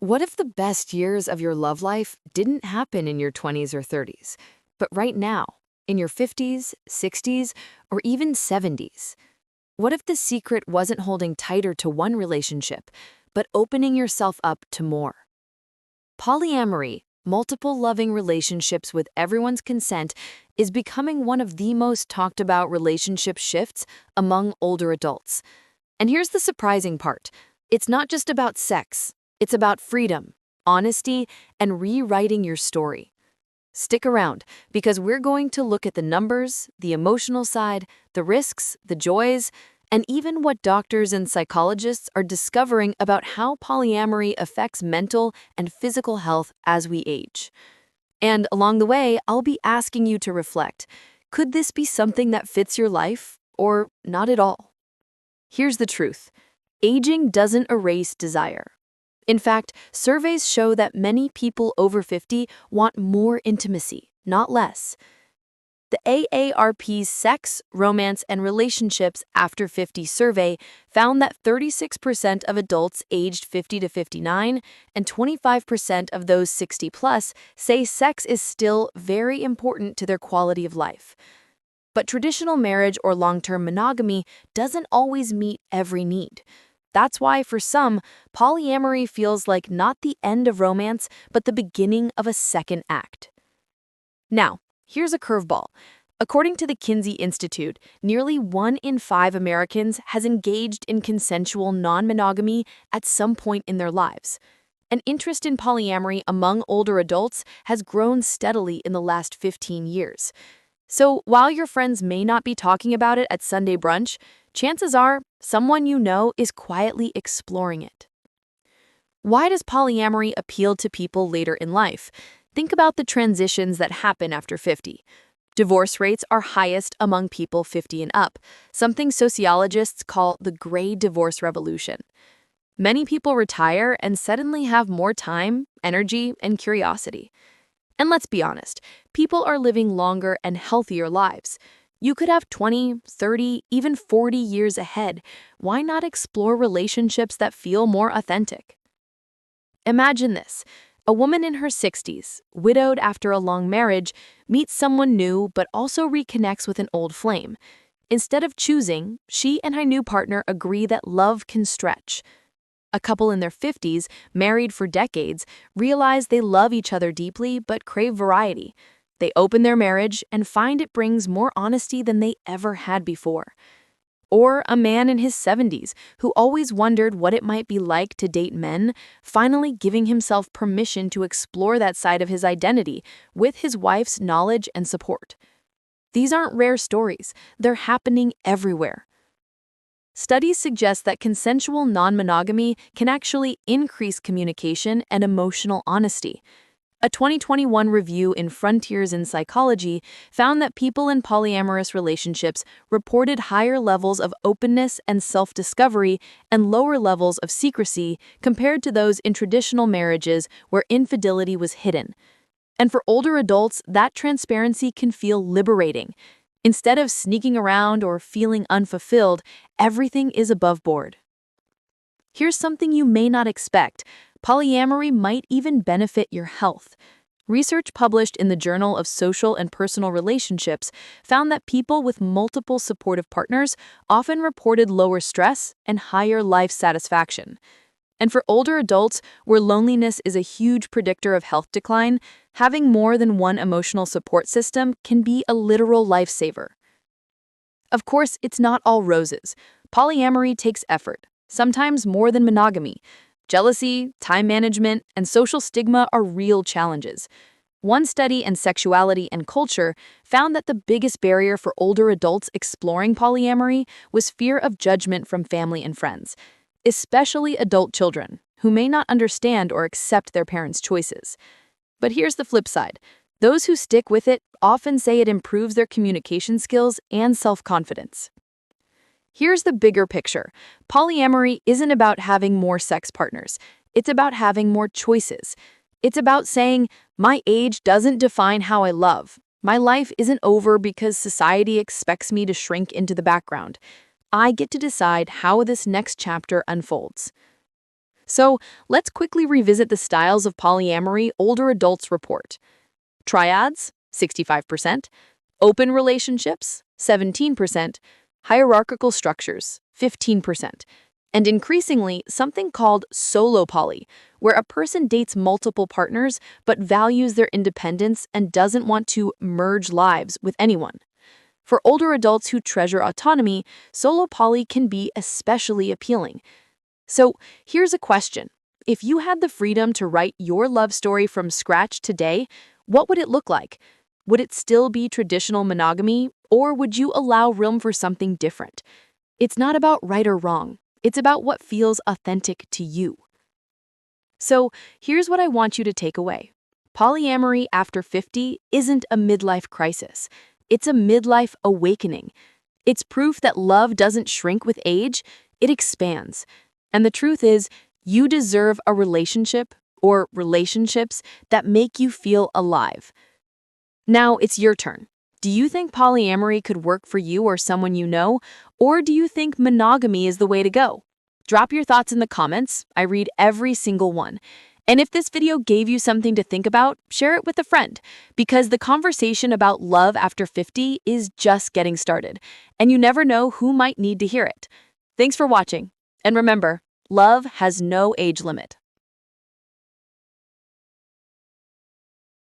What if the best years of your love life didn't happen in your 20s or 30s, but right now, in your 50s, 60s, or even 70s? What if the secret wasn't holding tighter to one relationship, but opening yourself up to more? Polyamory, multiple loving relationships with everyone's consent, is becoming one of the most talked about relationship shifts among older adults. And here's the surprising part. It's not just about sex. It's about freedom, honesty, and rewriting your story. Stick around, because we're going to look at the numbers, the emotional side, the risks, the joys, and even what doctors and psychologists are discovering about how polyamory affects mental and physical health as we age. And along the way, I'll be asking you to reflect. Could this be something that fits your life, or not at all? Here's the truth. Aging doesn't erase desire. In fact, surveys show that many people over 50 want more intimacy, not less. The AARP's Sex, Romance, and Relationships After 50 survey found that 36% of adults aged 50 to 59 and 25% of those 60 plus say sex is still very important to their quality of life. But traditional marriage or long-term monogamy doesn't always meet every need. That's why, for some, polyamory feels like not the end of romance, but the beginning of a second act. Now, here's a curveball. According to the Kinsey Institute, nearly 1 in 5 Americans has engaged in consensual non-monogamy at some point in their lives. An interest in polyamory among older adults has grown steadily in the last 15 years. So while your friends may not be talking about it at Sunday brunch, chances are someone you know is quietly exploring it. Why does polyamory appeal to people later in life? Think about the transitions that happen after 50. Divorce rates are highest among people 50 and up, something sociologists call the gray divorce revolution. Many people retire and suddenly have more time, energy, and curiosity. And let's be honest, people are living longer and healthier lives. You could have 20, 30, even 40 years ahead. Why not explore relationships that feel more authentic? Imagine this. A woman in her 60s, widowed after a long marriage, meets someone new but also reconnects with an old flame. Instead of choosing, she and her new partner agree that love can stretch. A couple in their 50s, married for decades, realize they love each other deeply but crave variety. They open their marriage and find it brings more honesty than they ever had before. Or a man in his 70s who always wondered what it might be like to date men, finally giving himself permission to explore that side of his identity with his wife's knowledge and support. These aren't rare stories. They're happening everywhere. Studies suggest that consensual non-monogamy can actually increase communication and emotional honesty. A 2021 review in Frontiers in Psychology found that people in polyamorous relationships reported higher levels of openness and self-discovery and lower levels of secrecy compared to those in traditional marriages where infidelity was hidden. And for older adults, that transparency can feel liberating. Instead of sneaking around or feeling unfulfilled, everything is above board. Here's something you may not expect. Polyamory might even benefit your health. Research published in the Journal of Social and Personal Relationships found that people with multiple supportive partners often reported lower stress and higher life satisfaction. And for older adults, where loneliness is a huge predictor of health decline, having more than one emotional support system can be a literal lifesaver. Of course, it's not all roses. Polyamory takes effort, sometimes more than monogamy. Jealousy, time management, and social stigma are real challenges. One study in Sexuality and Culture found that the biggest barrier for older adults exploring polyamory was fear of judgment from family and friends, especially adult children, who may not understand or accept their parents' choices. But here's the flip side. Those who stick with it often say it improves their communication skills and self-confidence. Here's the bigger picture. Polyamory isn't about having more sex partners. It's about having more choices. It's about saying, my age doesn't define how I love. My life isn't over because society expects me to shrink into the background. I get to decide how this next chapter unfolds. So let's quickly revisit the styles of polyamory older adults report. Triads, 65%, open relationships, 17%, hierarchical structures, 15%, and increasingly something called solo poly, where a person dates multiple partners but values their independence and doesn't want to merge lives with anyone. For older adults who treasure autonomy, solo poly can be especially appealing. So here's a question. If you had the freedom to write your love story from scratch today, what would it look like? Would it still be traditional monogamy, or would you allow room for something different? It's not about right or wrong. It's about what feels authentic to you. So here's what I want you to take away. Polyamory after 50 isn't a midlife crisis. It's a midlife awakening. It's proof that love doesn't shrink with age, it expands. And the truth is, you deserve a relationship or relationships that make you feel alive. Now it's your turn. Do you think polyamory could work for you or someone you know? Or do you think monogamy is the way to go? Drop your thoughts in the comments. I read every single one. And if this video gave you something to think about, share it with a friend, because the conversation about love after 50 is just getting started, and you never know who might need to hear it. Thanks for watching. And remember, love has no age limit.